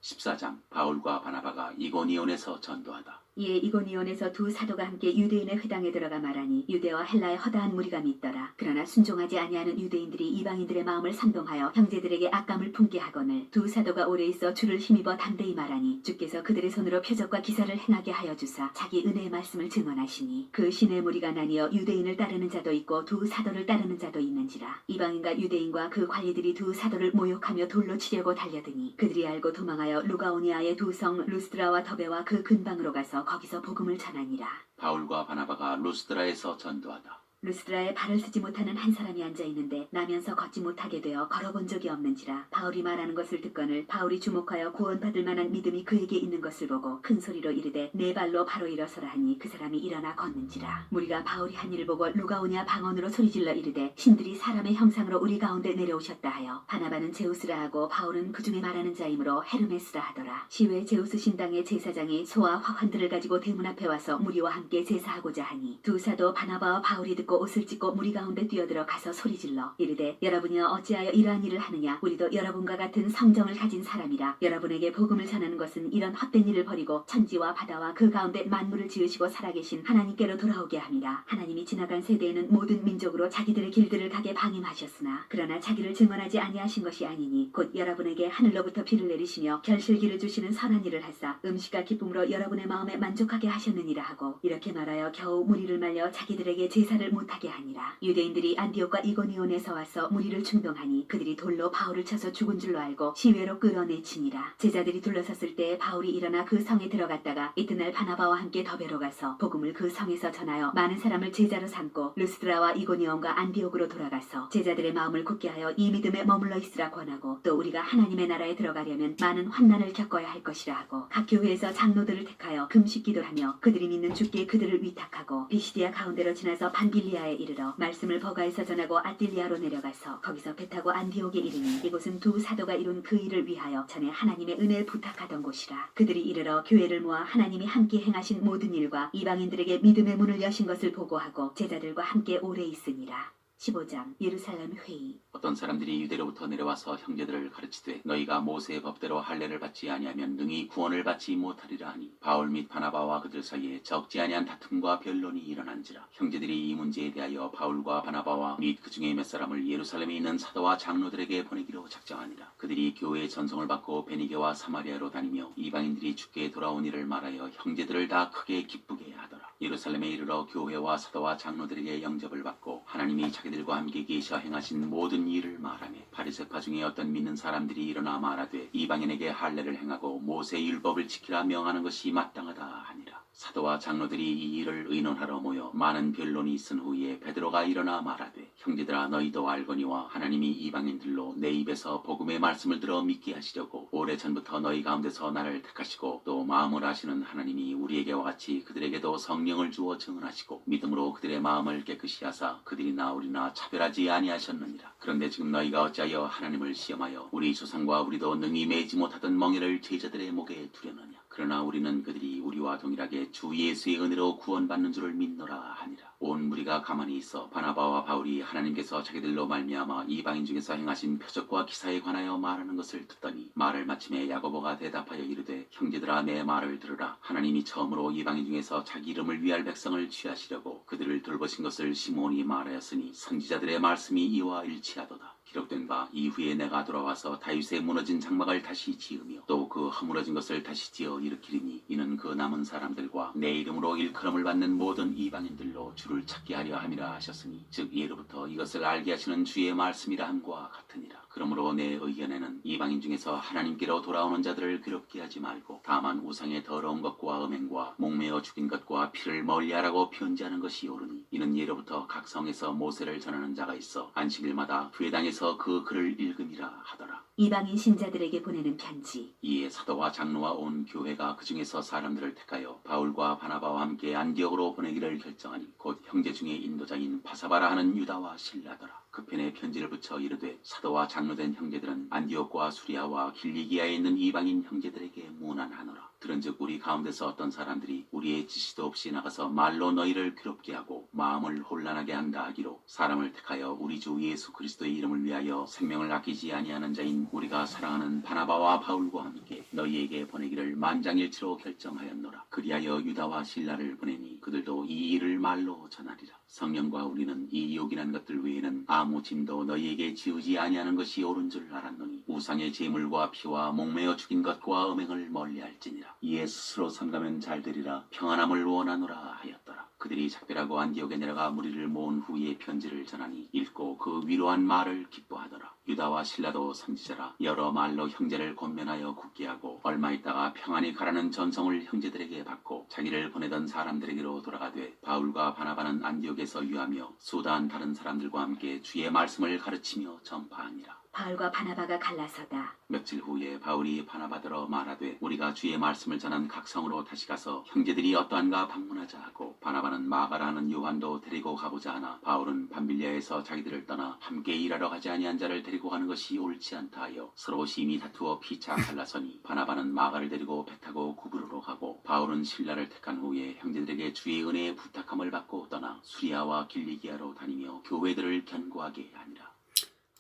14장 바울과 바나바가 이고니온에서 전도하다. 이에 이고니온에서 두 사도가 함께 유대인의 회당에 들어가 말하니 유대와 헬라의 허다한 무리가 믿더라. 그러나 순종하지 아니하는 유대인들이 이방인들의 마음을 선동하여 형제들에게 악감을 품게 하거늘 두 사도가 오래 있어 주를 힘입어 담대히 말하니 주께서 그들의 손으로 표적과 기사를 행하게 하여 주사 자기 은혜의 말씀을 증언하시니 그 신의 무리가 나뉘어 유대인을 따르는 자도 있고 두 사도를 따르는 자도 있는지라. 이방인과 유대인과 그 관리들이 두 사도를 모욕하며 돌로 치려고 달려드니 그들이 알고 도망하여 루가오니아의 두 성 루스드라와 더베와 그 근방으로 가서 거기서 복음을 전하니라. 바울과 바나바가 루스드라에서 전도하다. 루스드라에 발을 쓰지 못하는 한 사람이 앉아있는데 나면서 걷지 못하게 되어 걸어본 적이 없는지라. 바울이 말하는 것을 듣거늘 바울이 주목하여 구원받을 만한 믿음이 그에게 있는 것을 보고 큰 소리로 이르되 네 발로 바로 일어서라 하니 그 사람이 일어나 걷는지라. 무리가 바울이 한 일을 보고 루가오니아 방언으로 소리질러 이르되 신들이 사람의 형상으로 우리 가운데 내려오셨다 하여 바나바는 제우스라 하고 바울은 그 중에 말하는 자이므로 헤르메스라 하더라. 시외 제우스 신당의 제사장이 소와 화환들을 가지고 대문 앞에 와서 무리와 함께 제사하고자 하니 두 사도 바나바와 바울이 듣고 옷을 찢고 무리 가운데 뛰어들어 가서 소리질러 이르되 여러분이여 어찌하여 이러한 일을 하느냐. 우리도 여러분과 같은 성정을 가진 사람이라. 여러분에게 복음을 전하는 것은 이런 헛된 일을 버리고 천지와 바다와 그 가운데 만물을 지으시고 살아계신 하나님께로 돌아오게 합니다. 하나님이 지나간 세대에는 모든 민족으로 자기들의 길들을 가게 방임하셨으나 그러나 자기를 증언하지 아니하신 것이 아니니 곧 여러분에게 하늘로부터 비를 내리시며 결실기를 주시는 선한 일을 하사 음식과 기쁨으로 여러분의 마음에 만족하게 하셨느니라 하고 이렇게 말하여 겨우 무리를 말려 자기들에게 제사를 못하게 하니라. 유대인들이 안디옥과 이고니온에서 와서 무리를 충동하니 그들이 돌로 바울을 쳐서 죽은 줄로 알고 시외로 끌어내치니라. 제자들이 둘러섰을 때 바울이 일어나 그 성에 들어갔다가 이튿날 바나바와 함께 더베로 가서 복음을 그 성에서 전하여 많은 사람을 제자로 삼고 루스드라와 이고니온과 안디옥으로 돌아가서 제자들의 마음을 굳게 하여 이 믿음에 머물러 있으라 권하고 또 우리가 하나님의 나라에 들어가려면 많은 환난을 겪어야 할 것이라 하고 각 교회에서 장로들을 택하여 금식 기도하며 그들이 믿는 주께 그들을 위탁하고 비시디아 가운데로 지나서 반빌리아에 이르러 말씀을 버가에서 전하고 아딜리아로 내려가서 거기서 배 타고 안디옥에 이르니 이곳은 두 사도가 이룬 그 일을 위하여 전에 하나님의 은혜를 부탁하던 곳이라. 그들이 이르러 교회를 모아 하나님이 함께 행하신 모든 일과 이방인들에게 믿음의 문을 여신 것을 보고하고 제자들과 함께 오래 있으니라. 15장 예루살렘 회의. 어떤 사람들이 유대로부터 내려와서 형제들을 가르치되 너희가 모세의 법대로 할례를 받지 아니하면 능히 구원을 받지 못하리라 하니 바울 및 바나바와 그들 사이에 적지 아니한 다툼과 변론이 일어난지라. 형제들이 이 문제에 대하여 바울과 바나바와 및 그 중에 몇 사람을 예루살렘에 있는 사도와 장로들에게 보내기로 작정하니라. 그들이 교회의 전송을 받고 베니게와 사마리아로 다니며 이방인들이 주께 돌아온 일을 말하여 형제들을 다 크게 기쁘게 하더라. 예루살렘에 이르러 교회와 사도와 장로들에게 영접을 받고 하나님이 자기들과 함께 계셔 행하신 모든 일을 말하며 바리새파 중에 어떤 믿는 사람들이 일어나 말하되 이방인에게 할례를 행하고 모세의 율법을 지키라 명하는 것이 마땅하다 하니라. 사도와 장로들이 이 일을 의논하러 모여 많은 변론이 있은 후에 베드로가 일어나 말하되 형제들아 너희도 알거니와 하나님이 이방인들로 내 입에서 복음의 말씀을 들어 믿게 하시려고 오래전부터 너희 가운데서 나를 택하시고 또 마음을 아시는 하나님이 우리에게와 같이 그들에게도 성령을 주어 증언하시고 믿음으로 그들의 마음을 깨끗이 하사 그들이나 우리나 차별하지 아니하셨느니라. 그런데 지금 너희가 어찌하여 하나님을 시험하여 우리 조상과 우리도 능히 매지 못하던 멍에를 제자들의 목에 두려느냐. 그러나 우리는 그들이 우리와 동일하게 주 예수의 은혜로 구원받는 줄을 믿노라 하니라. 온 무리가 가만히 있어 바나바와 바울이 하나님께서 자기들로 말미암아 이방인 중에서 행하신 표적과 기사에 관하여 말하는 것을 듣더니 말을 마침에 야고보가 대답하여 이르되 형제들아 내 말을 들으라. 하나님이 처음으로 이방인 중에서 자기 이름을 위할 백성을 취하시려고 그들을 돌보신 것을 시몬이 말하였으니 선지자들의 말씀이 이와 일치하도다. 기록된 바 이후에 내가 돌아와서 다윗의 무너진 장막을 다시 지으며 또 그 허물어진 것을 다시 지어 일으키리니 이는 그 남은 사람들과 내 이름으로 일컬음을 받는 모든 이방인들로 주를 찾게 하려 함이라 하셨으니 즉 예로부터 이것을 알게 하시는 주의 말씀이라 함과 같으니라. 그러므로 내 의견에는 이방인 중에서 하나님께로 돌아오는 자들을 괴롭게 하지 말고 다만 우상의 더러운 것과 음행과 목매어 죽인 것과 피를 멀리하라고 편지하는 것이 옳으니 이는 예로부터 각 성에서 모세를 전하는 자가 있어 안식일마다 회당에서 그 글을 읽음이라 하더라. 이방인 신자들에게 보내는 편지. 이에 사도와 장로와 온 교회가 그 중에서 사람들을 택하여 바울과 바나바와 함께 안디옥으로 보내기를 결정하니 곧 형제 중에 인도자인 바사바라 하는 유다와 실라더라. 그 편에 편지를 붙여 이르되 사도와 장로된 형제들은 안디옥과 수리아와 길리기아에 있는 이방인 형제들에게 문안하노라. 들은즉 우리 가운데서 어떤 사람들이 우리의 지시도 없이 나가서 말로 너희를 괴롭게 하고 마음을 혼란하게 한다 하기로 사람을 택하여 우리 주 예수 그리스도의 이름을 위하여 생명을 아끼지 아니하는 자인 우리가 사랑하는 바나바와 바울과 함께 너희에게 보내기를 만장일치로 결정하였노라. 그리하여 유다와 실라를 보내니 그들도 이 일을 말로 전하리라. 성령과 우리는 이 요긴한 것들 외에는 아무 짐도 너희에게 지우지 아니하는 것이 옳은 줄 알았노니 우상의 제물과 피와 목매어 죽인 것과 음행을 멀리할지니라. 이에 스스로 삼가면 잘 되리라 평안함을 원하노라 하였더라. 그들이 작별하고 안디옥에 내려가 무리를 모은 후에 편지를 전하니 읽고 그 위로한 말을 기뻐하더라. 유다와 실라도 선지자라 여러 말로 형제를 권면하여 굳게 하고 얼마 있다가 평안히 가라는 전성을 형제들에게 받고 자기를 보내던 사람들에게로 돌아가되 바울과 바나바는 안디옥에서 유하며 수다한 다른 사람들과 함께 주의 말씀을 가르치며 전파하니라. 바울과 바나바가 갈라서다. 며칠 후에 바울이 바나바더러 말하되 우리가 주의 말씀을 전한 각 성으로 다시 가서 형제들이 어떠한가 방문하자 하고 바나바는 마가라는 요한도 데리고 가고자 하나 바울은 밤빌리아에서 자기들을 떠나 함께 일하러 가지 아니한 자를 데리고 가는 것이 옳지 않다 하여 서로 심히 다투어 피차 갈라서니 바나바는 마가를 데리고 배 타고 구브로로 가고 바울은 실라를 택한 후에 형제들에게 주의 은혜의 부탁함을 받고 떠나 수리아와 길리기아로 다니며 교회들을 견고하게 하니라.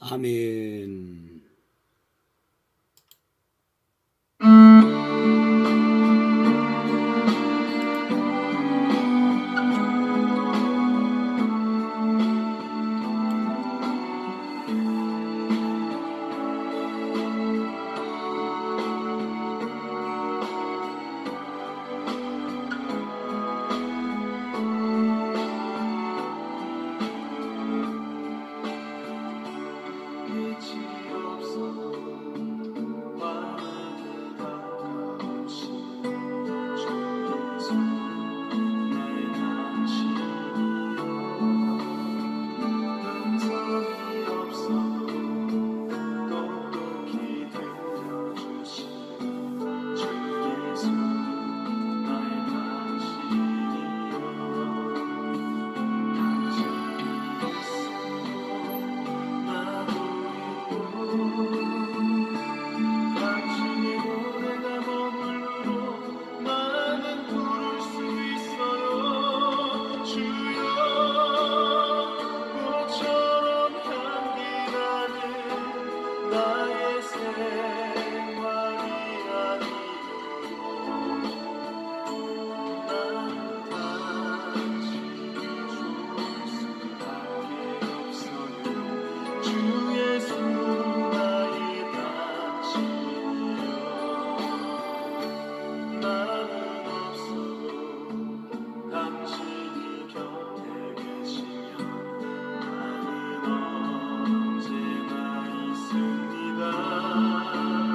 아멘. 언제나 있습니다.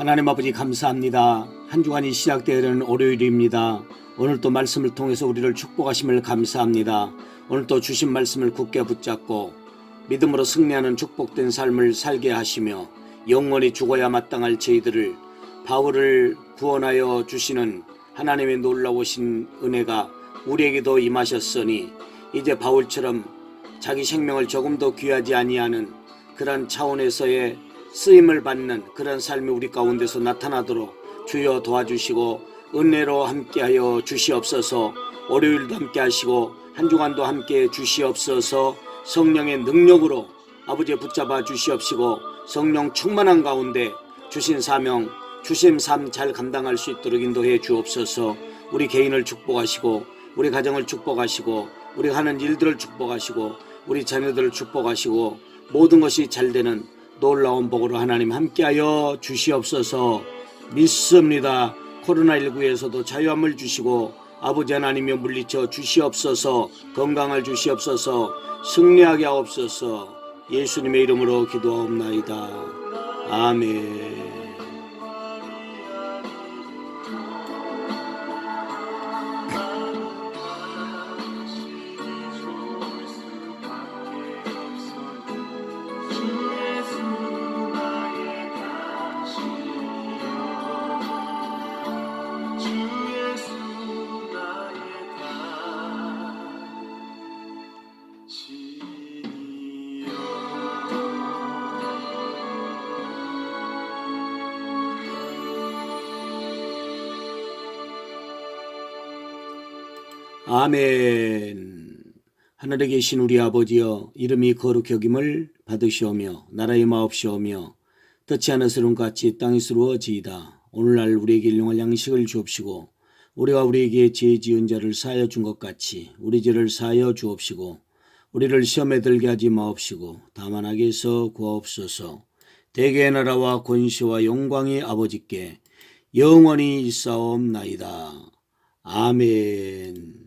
하나님 아버지 감사합니다. 한 주간이 시작되는 월요일입니다. 오늘 또 말씀을 통해서 우리를 축복하심을 감사합니다. 오늘 또 주신 말씀을 굳게 붙잡고 믿음으로 승리하는 축복된 삶을 살게 하시며 영원히 죽어야 마땅할 저희들을 바울을 구원하여 주시는 하나님의 놀라우신 은혜가 우리에게도 임하셨으니 이제 바울처럼 자기 생명을 조금도 귀하지 아니하는 그런 차원에서의 쓰임을 받는 그런 삶이 우리 가운데서 나타나도록 주여 도와주시고 은혜로 함께하여 주시옵소서. 월요일도 함께하시고 한 주간도 함께해 주시옵소서. 성령의 능력으로 아버지 붙잡아 주시옵시고 성령 충만한 가운데 주신 사명 주신 삶 잘 감당할 수 있도록 인도해 주옵소서. 우리 개인을 축복하시고 우리 가정을 축복하시고 우리가 하는 일들을 축복하시고 우리 자녀들을 축복하시고 모든 것이 잘 되는 놀라운 복으로 하나님 함께하여 주시옵소서. 믿습니다. 코로나19에서도 자유함을 주시고 아버지 하나님여 물리쳐 주시옵소서. 건강을 주시옵소서. 승리하게 하옵소서. 예수님의 이름으로 기도하옵나이다. 아멘. 아멘. 하늘에 계신 우리 아버지여, 이름이 거룩히 여김을 받으시오며 나라의 마옵시오며 뜻이 하늘처럼 같이 땅에 이루어지이다. 오늘날 우리에게 일용할 양식을 주옵시고 우리가 우리에게 죄 지은 자를 사하여 준 것 같이 우리 죄를 사하여 주옵시고 우리를 시험에 들게 하지 마옵시고 다만 악에서 구하옵소서. 대개의 나라와 권세와 영광이 아버지께 영원히 있사옵나이다. 아멘.